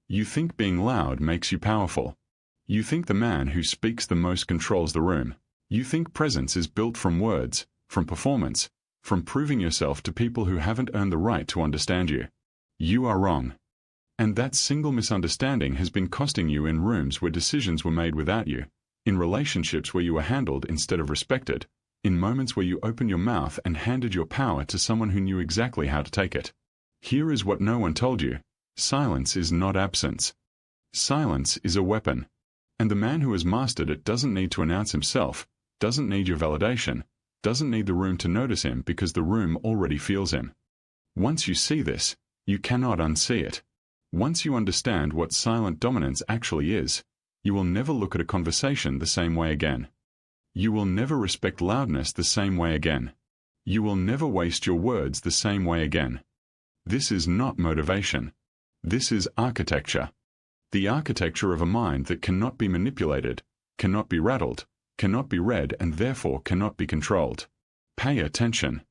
You think being loud makes you powerful. You think the man who speaks the most controls the room. You think presence is built from words, from performance, from proving yourself to people who haven't earned the right to understand you. You are wrong. And that single misunderstanding has been costing you in rooms where decisions were made without you, in relationships where you were handled instead of respected, in moments where you opened your mouth and handed your power to someone who knew exactly how to take it. Here is what no one told you. Silence is not absence. Silence is a weapon. And the man who has mastered it doesn't need to announce himself, doesn't need your validation, doesn't need the room to notice him because the room already feels him. Once you see this, you cannot unsee it. Once you understand what silent dominance actually is, you will never look at a conversation the same way again. You will never respect loudness the same way again. You will never waste your words the same way again. This is not motivation. This is architecture. The architecture of a mind that cannot be manipulated, cannot be rattled, cannot be read, and therefore cannot be controlled. Pay attention.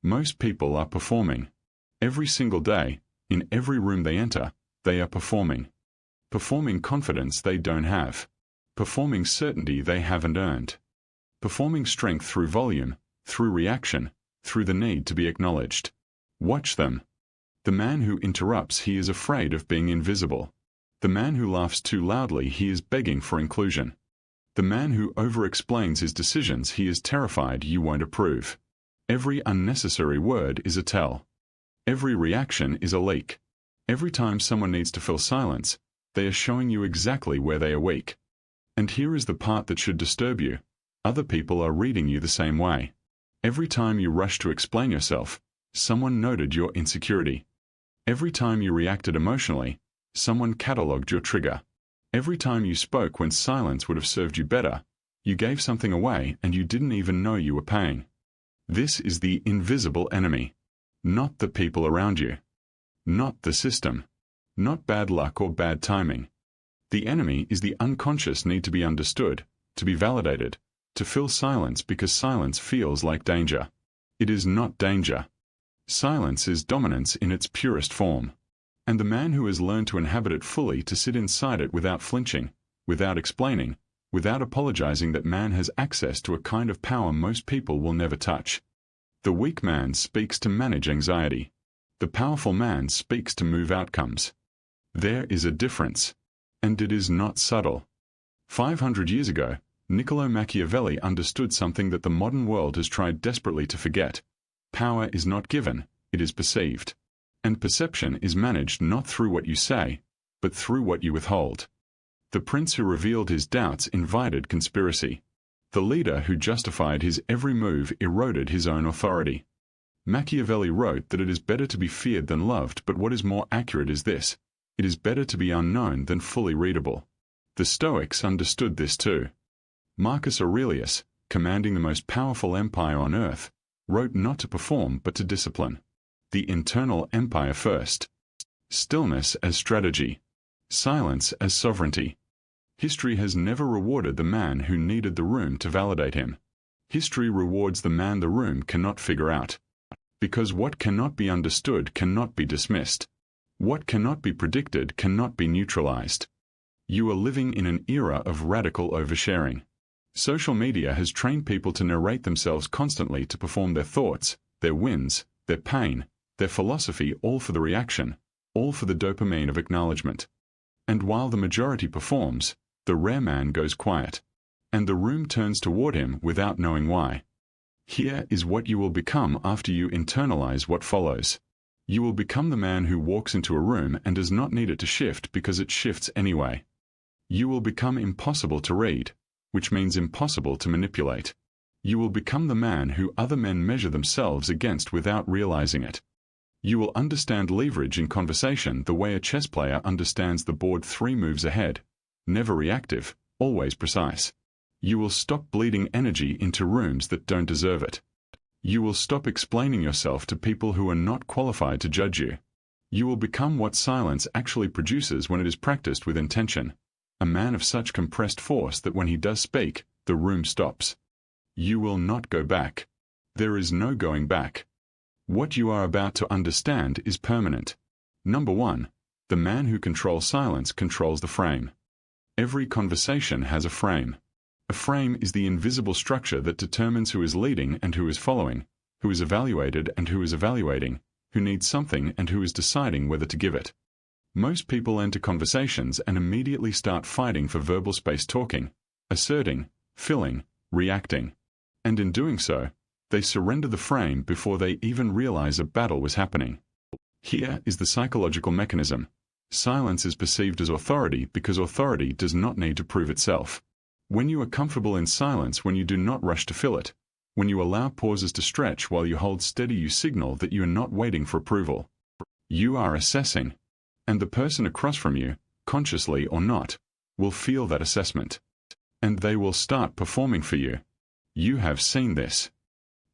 Most people are performing. Every single day, in every room they enter, they are performing. Performing confidence they don't have. Performing certainty they haven't earned. Performing strength through volume, through reaction, through the need to be acknowledged. Watch them. The man who interrupts, he is afraid of being invisible. The man who laughs too loudly, he is begging for inclusion. The man who over-explains his decisions, he is terrified you won't approve. Every unnecessary word is a tell. Every reaction is a leak. Every time someone needs to fill silence, they are showing you exactly where they are weak. And here is the part that should disturb you. Other people are reading you the same way. Every time you rush to explain yourself, someone noted your insecurity. Every time you reacted emotionally, someone catalogued your trigger. Every time you spoke when silence would have served you better, you gave something away and you didn't even know you were paying. This is the invisible enemy. Not the people around you. Not the system. Not bad luck or bad timing. The enemy is the unconscious need to be understood, to be validated, to fill silence because silence feels like danger. It is not danger. Silence is dominance in its purest form. And the man who has learned to inhabit it fully, to sit inside it without flinching, without explaining, without apologizing, that man has access to a kind of power most people will never touch. The weak man speaks to manage anxiety. The powerful man speaks to move outcomes. There is a difference. And it is not subtle. 500 years ago, Niccolo Machiavelli understood something that the modern world has tried desperately to forget. Power is not given, it is perceived. And perception is managed not through what you say, but through what you withhold. The prince who revealed his doubts invited conspiracy. The leader who justified his every move eroded his own authority. Machiavelli wrote that it is better to be feared than loved, but what is more accurate is this: it is better to be unknown than fully readable. The Stoics understood this too. Marcus Aurelius, commanding the most powerful empire on earth, wrote not to perform but to discipline. The internal empire first. Stillness as strategy. Silence as sovereignty. History has never rewarded the man who needed the room to validate him. History rewards the man the room cannot figure out. Because what cannot be understood cannot be dismissed. What cannot be predicted cannot be neutralized. You are living in an era of radical oversharing. Social media has trained people to narrate themselves constantly, to perform their thoughts, their wins, their pain, their philosophy, all for the reaction, all for the dopamine of acknowledgement. And while the majority performs, the rare man goes quiet. And the room turns toward him without knowing why. Here is what you will become after you internalize what follows. You will become the man who walks into a room and does not need it to shift because it shifts anyway. You will become impossible to read, which means impossible to manipulate. You will become the man who other men measure themselves against without realizing it. You will understand leverage in conversation the way a chess player understands the board 3 moves ahead, never reactive, always precise. You will stop bleeding energy into rooms that don't deserve it. You will stop explaining yourself to people who are not qualified to judge you. You will become what silence actually produces when it is practiced with intention. A man of such compressed force that when he does speak, the room stops. You will not go back. There is no going back. What you are about to understand is permanent. Number 1. The man who controls silence controls the frame. Every conversation has a frame. A frame is the invisible structure that determines who is leading and who is following, who is evaluated and who is evaluating, who needs something and who is deciding whether to give it. Most people enter conversations and immediately start fighting for verbal space, talking, asserting, filling, reacting. And in doing so, they surrender the frame before they even realize a battle was happening. Here is the psychological mechanism. Silence is perceived as authority because authority does not need to prove itself. When you are comfortable in silence, when you do not rush to fill it, when you allow pauses to stretch while you hold steady, you signal that you are not waiting for approval. You are assessing. And the person across from you, consciously or not, will feel that assessment. And they will start performing for you. You have seen this.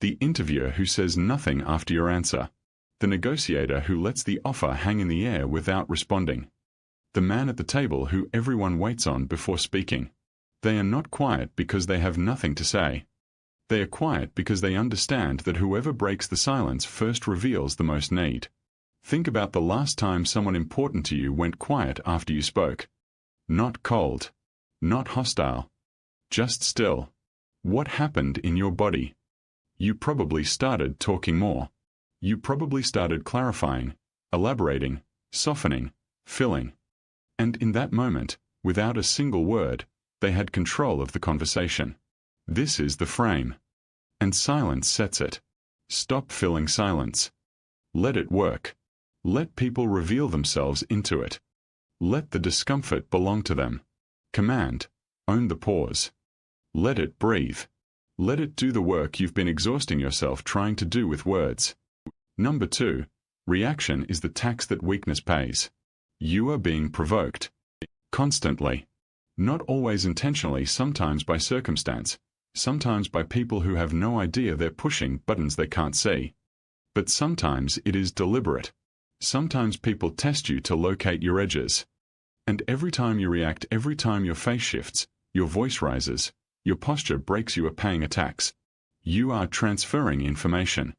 The interviewer who says nothing after your answer. The negotiator who lets the offer hang in the air without responding. The man at the table who everyone waits on before speaking. They are not quiet because they have nothing to say. They are quiet because they understand that whoever breaks the silence first reveals the most need. Think about the last time someone important to you went quiet after you spoke. Not cold. Not hostile. Just still. What happened in your body? You probably started talking more. You probably started clarifying, elaborating, softening, filling. And in that moment, without a single word, they had control of the conversation. This is the frame. And silence sets it. Stop filling silence. Let it work. Let people reveal themselves into it. Let the discomfort belong to them. Command. Own the pause. Let it breathe. Let it do the work you've been exhausting yourself trying to do with words. Number 2. Reaction is the tax that weakness pays. You are being provoked. Constantly. Not always intentionally, sometimes by circumstance, sometimes by people who have no idea they're pushing buttons they can't see. But sometimes it is deliberate. Sometimes people test you to locate your edges. And every time you react, every time your face shifts, your voice rises, your posture breaks, you are paying a tax. You are transferring information.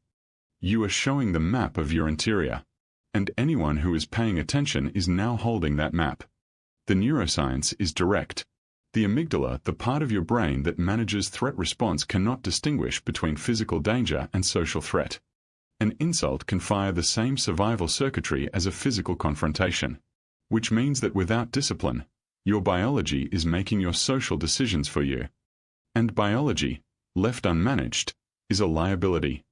You are showing the map of your interior. And anyone who is paying attention is now holding that map. The neuroscience is direct. The amygdala, the part of your brain that manages threat response, cannot distinguish between physical danger and social threat. An insult can fire the same survival circuitry as a physical confrontation. Which means that without discipline, your biology is making your social decisions for you. And biology, left unmanaged, is a liability.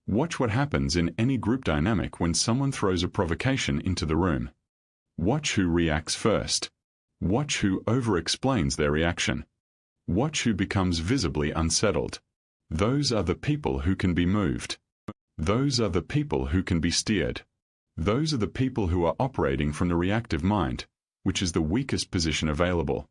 Watch what happens in any group dynamic when someone throws a provocation into the room. Watch who reacts first. Watch who over-explains their reaction. Watch who becomes visibly unsettled. Those are the people who can be moved. Those are the people who can be steered. Those are the people who are operating from the reactive mind, which is the weakest position available.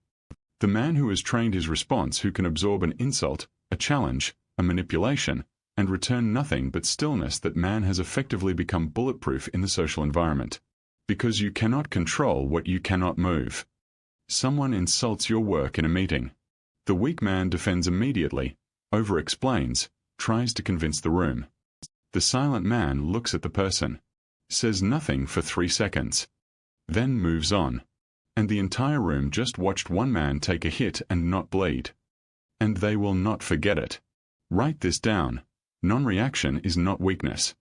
The man who has trained his response, who can absorb an insult, a challenge, a manipulation, and return nothing but stillness, that man has effectively become bulletproof in the social environment. Because you cannot control what you cannot move. Someone insults your work in a meeting. The weak man defends immediately, over-explains, tries to convince the room. The silent man looks at the person, says nothing for 3 seconds, then moves on. And the entire room just watched one man take a hit and not bleed. And they will not forget it. Write this down. Non-reaction is not weakness.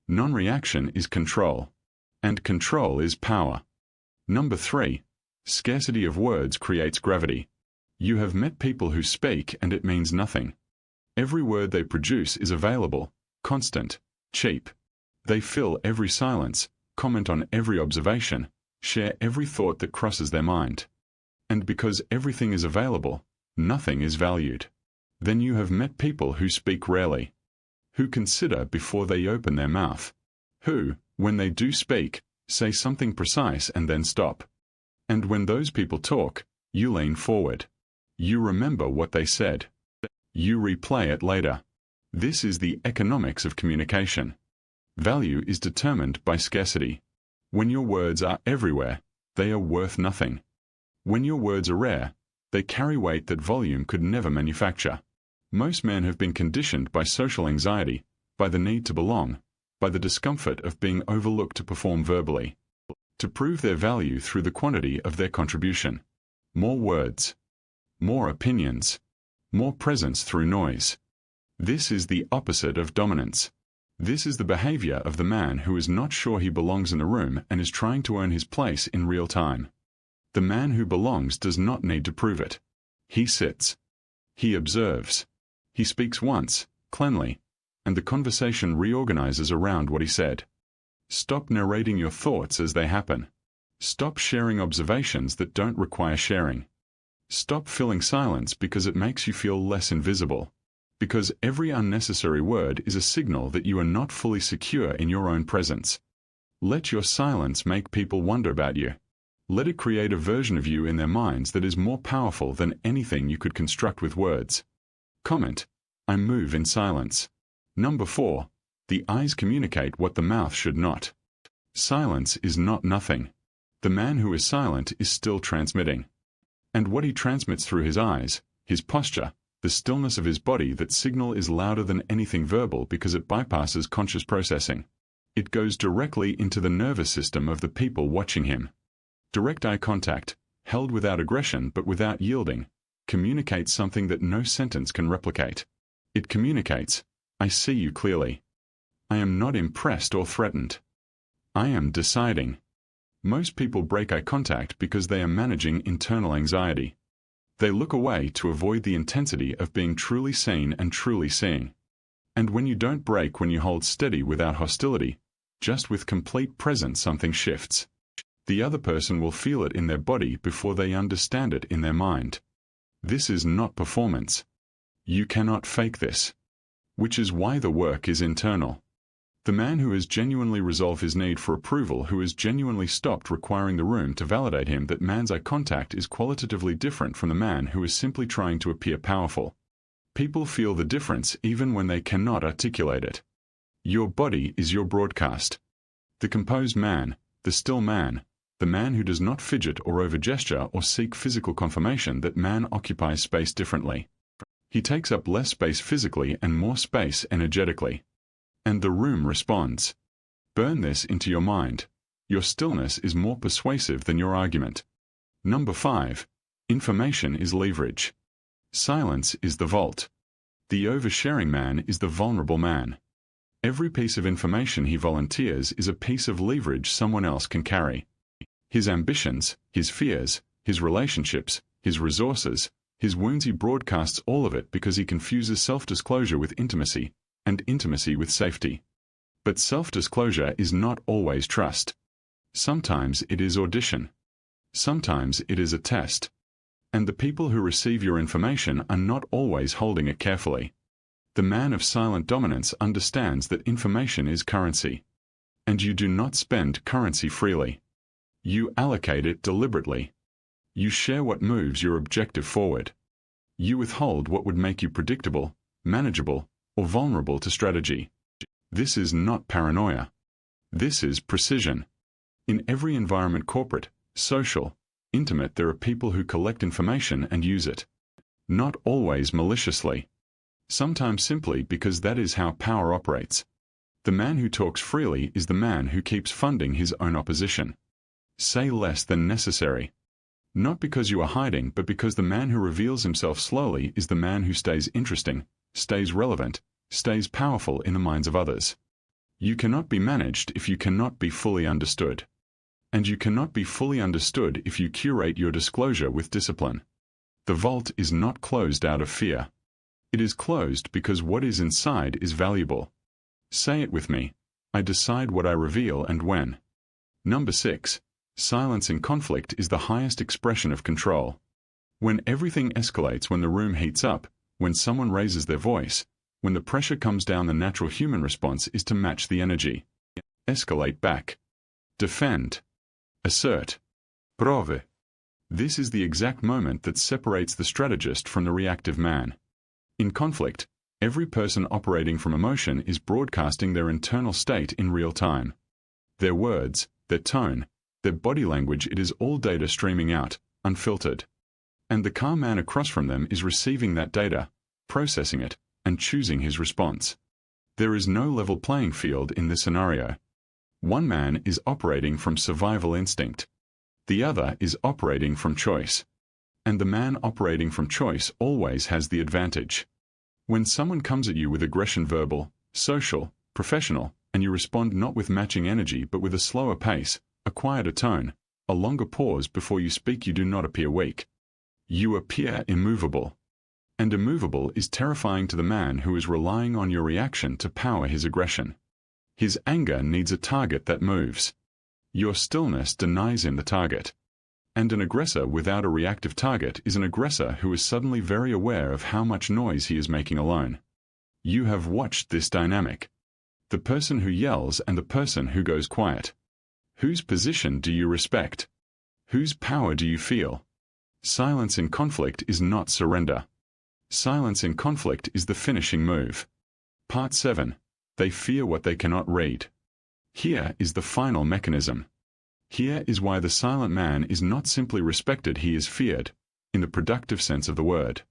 Non-reaction is control. And control is power. Number 3. Scarcity of words creates gravity. You have met people who speak and it means nothing. Every word they produce is available, constant, cheap. They fill every silence, comment on every observation, share every thought that crosses their mind. And because everything is available, nothing is valued. Then you have met people who speak rarely, who consider before they open their mouth, who, when they do speak, say something precise and then stop. And when those people talk, you lean forward. You remember what they said. You replay it later. This is the economics of communication. Value is determined by scarcity. When your words are everywhere, they are worth nothing. When your words are rare, they carry weight that volume could never manufacture. Most men have been conditioned by social anxiety, by the need to belong, by the discomfort of being overlooked to perform verbally. to prove their value through the quantity of their contribution. More words. More opinions. More presence through noise. This is the opposite of dominance. This is the behavior of the man who is not sure he belongs in a room and is trying to earn his place in real time. The man who belongs does not need to prove it. He sits. He observes. He speaks once, cleanly, and the conversation reorganizes around what he said. Stop narrating your thoughts as they happen. Stop sharing observations that don't require sharing. Stop filling silence because it makes you feel less invisible. Because every unnecessary word is a signal that you are not fully secure in your own presence. Let your silence make people wonder about you. Let it create a version of you in their minds that is more powerful than anything you could construct with words. Comment: I move in silence. Number 4. The eyes communicate what the mouth should not. Silence is not nothing. The man who is silent is still transmitting. And what he transmits through his eyes, his posture, the stillness of his body, that signal is louder than anything verbal because it bypasses conscious processing. It goes directly into the nervous system of the people watching him. Direct eye contact, held without aggression but without yielding, communicates something that no sentence can replicate. It communicates, I see you clearly. I am not impressed or threatened. I am deciding. Most people break eye contact because they are managing internal anxiety. They look away to avoid the intensity of being truly seen and truly seeing. And when you don't break, when you hold steady without hostility, just with complete presence, something shifts. The other person will feel it in their body before they understand it in their mind. This is not performance. You cannot fake this. Which is why the work is internal. The man who has genuinely resolved his need for approval, who has genuinely stopped requiring the room to validate him, that man's eye contact is qualitatively different from the man who is simply trying to appear powerful. People feel the difference even when they cannot articulate it. Your body is your broadcast. The composed man, the still man, the man who does not fidget or overgesture or seek physical confirmation that man occupies space differently. He takes up less space physically and more space energetically. And the room responds. Burn this into your mind. Your stillness is more persuasive than your argument. Number 5. Information is leverage. Silence is the vault. The oversharing man is the vulnerable man. Every piece of information he volunteers is a piece of leverage someone else can carry. His ambitions, his fears, his relationships, his resources, his wounds, he broadcasts all of it because he confuses self-disclosure with intimacy, and intimacy with safety. But self-disclosure is not always trust. Sometimes it is audition. Sometimes it is a test. And the people who receive your information are not always holding it carefully. The man of silent dominance understands that information is currency. And you do not spend currency freely. You allocate it deliberately. You share what moves your objective forward. You withhold what would make you predictable, manageable, or vulnerable to strategy. This is not paranoia. This is precision. In every environment, corporate, social, intimate, there are people who collect information and use it. Not always maliciously. Sometimes simply because that is how power operates. The man who talks freely is the man who keeps funding his own opposition. Say less than necessary. Not because you are hiding, but because the man who reveals himself slowly is the man who stays interesting, stays relevant, stays powerful in the minds of others. You cannot be managed if you cannot be fully understood. And you cannot be fully understood if you curate your disclosure with discipline. The vault is not closed out of fear. It is closed because what is inside is valuable. Say it with me. I decide what I reveal and when. Number 6. Silence in conflict is the highest expression of control. When everything escalates, when the room heats up, when someone raises their voice, when the pressure comes down, the natural human response is to match the energy. Escalate back. Defend. Assert. Prove. This is the exact moment that separates the strategist from the reactive man. In conflict, every person operating from emotion is broadcasting their internal state in real time. Their words, their tone, their body language, it is all data streaming out, unfiltered. And the calm man across from them is receiving that data, processing it, and choosing his response. There is no level playing field in this scenario. One man is operating from survival instinct. The other is operating from choice. And the man operating from choice always has the advantage. When someone comes at you with aggression, verbal, social, professional, and you respond not with matching energy but with a slower pace, a quieter tone, a longer pause before you speak, you do not appear weak. You appear immovable. And immovable is terrifying to the man who is relying on your reaction to power his aggression. His anger needs a target that moves. Your stillness denies him the target. And an aggressor without a reactive target is an aggressor who is suddenly very aware of how much noise he is making alone. You have watched this dynamic. The person who yells and the person who goes quiet. Whose position do you respect? Whose power do you feel? Silence in conflict is not surrender. Silence in conflict is the finishing move. Part 7. They fear what they cannot read. Here is the final mechanism. Here is why the silent man is not simply respected, he is feared, in the productive sense of the word.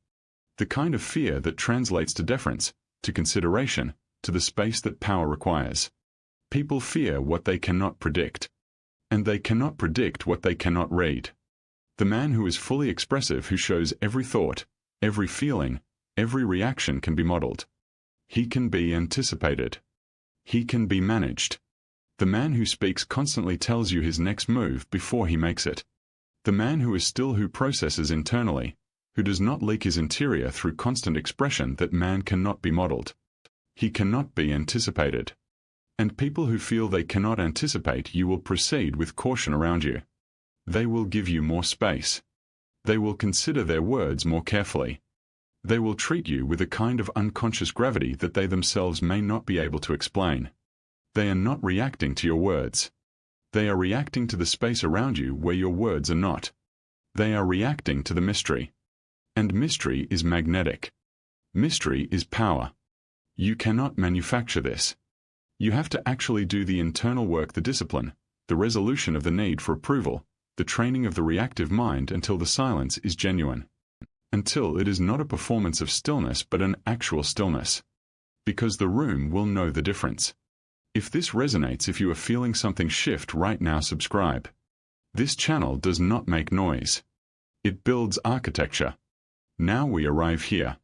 The kind of fear that translates to deference, to consideration, to the space that power requires. People fear what they cannot predict. And they cannot predict what they cannot read. The man who is fully expressive, who shows every thought, every feeling, every reaction can be modeled. He can be anticipated. He can be managed. The man who speaks constantly tells you his next move before he makes it. The man who is still, who processes internally, who does not leak his interior through constant expression, that man cannot be modeled. He cannot be anticipated. And people who feel they cannot anticipate you will proceed with caution around you. They will give you more space. They will consider their words more carefully. They will treat you with a kind of unconscious gravity that they themselves may not be able to explain. They are not reacting to your words. They are reacting to the space around you where your words are not. They are reacting to the mystery. And mystery is magnetic. Mystery is power. You cannot manufacture this. You have to actually do the internal work, the discipline, the resolution of the need for approval, the training of the reactive mind until the silence is genuine. Until it is not a performance of stillness but an actual stillness. Because the room will know the difference. If this resonates, if you are feeling something shift right now, subscribe. This channel does not make noise. It builds architecture. Now we arrive here.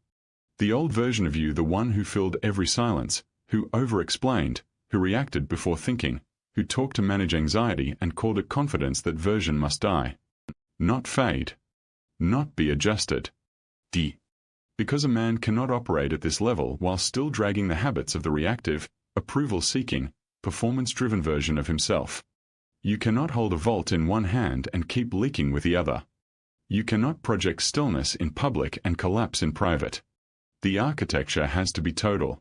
The old version of you, the one who filled every silence, who over-explained, who reacted before thinking, who talked to manage anxiety and called it confidence, that version must die. Not fade. Not be adjusted. Because a man cannot operate at this level while still dragging the habits of the reactive, approval-seeking, performance-driven version of himself. You cannot hold a vault in one hand and keep leaking with the other. You cannot project stillness in public and collapse in private. The architecture has to be total.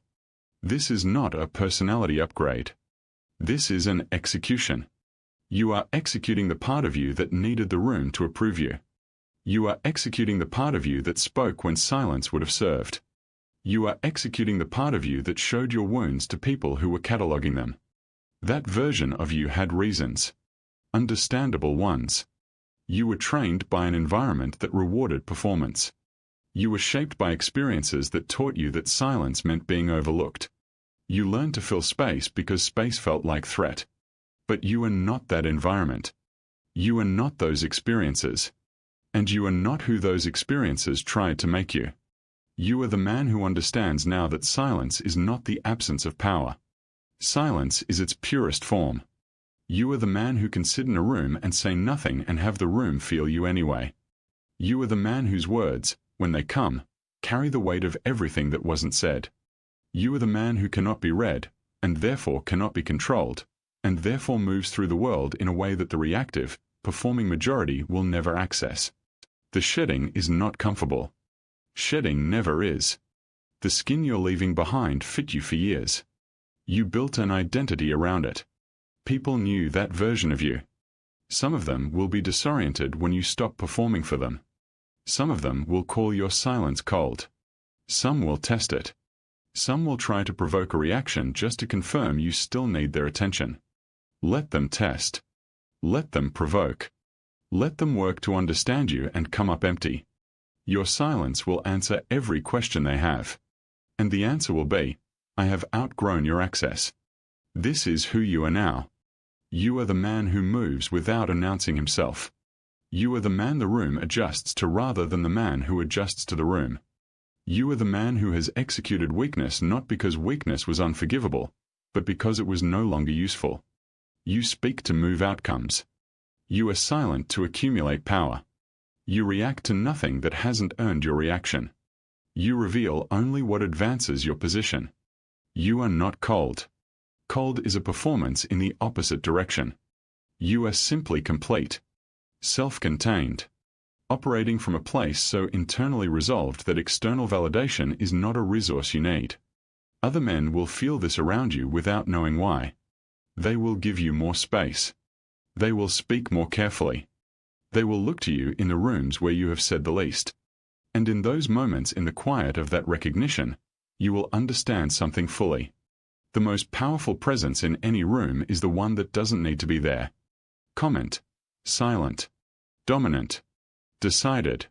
This is not a personality upgrade. This is an execution. You are executing the part of you that needed the room to approve you. You are executing the part of you that spoke when silence would have served. You are executing the part of you that showed your wounds to people who were cataloging them. That version of you had reasons. Understandable ones. You were trained by an environment that rewarded performance. You were shaped by experiences that taught you that silence meant being overlooked. You learned to fill space because space felt like threat. But you are not that environment. You are not those experiences. And you are not who those experiences tried to make you. You are the man who understands now that silence is not the absence of power. Silence is its purest form. You are the man who can sit in a room and say nothing and have the room feel you anyway. You are the man whose words, when they come, carry the weight of everything that wasn't said. You are the man who cannot be read, and therefore cannot be controlled, and therefore moves through the world in a way that the reactive, performing majority will never access. The shedding is not comfortable. Shedding never is. The skin you're leaving behind fit you for years. You built an identity around it. People knew that version of you. Some of them will be disoriented when you stop performing for them. Some of them will call your silence cold. Some will test it. Some will try to provoke a reaction just to confirm you still need their attention. Let them test. Let them provoke. Let them work to understand you and come up empty. Your silence will answer every question they have. And the answer will be, I have outgrown your access. This is who you are now. You are the man who moves without announcing himself. You are the man the room adjusts to rather than the man who adjusts to the room. You are the man who has executed weakness not because weakness was unforgivable, but because it was no longer useful. You speak to move outcomes. You are silent to accumulate power. You react to nothing that hasn't earned your reaction. You reveal only what advances your position. You are not cold. Cold is a performance in the opposite direction. You are simply complete. Self-contained. Operating from a place so internally resolved that external validation is not a resource you need. Other men will feel this around you without knowing why. They will give you more space. They will speak more carefully. They will look to you in the rooms where you have said the least. And in those moments in the quiet of that recognition, you will understand something fully. The most powerful presence in any room is the one that doesn't need to be there. Comment. Silent. Dominant. Decided.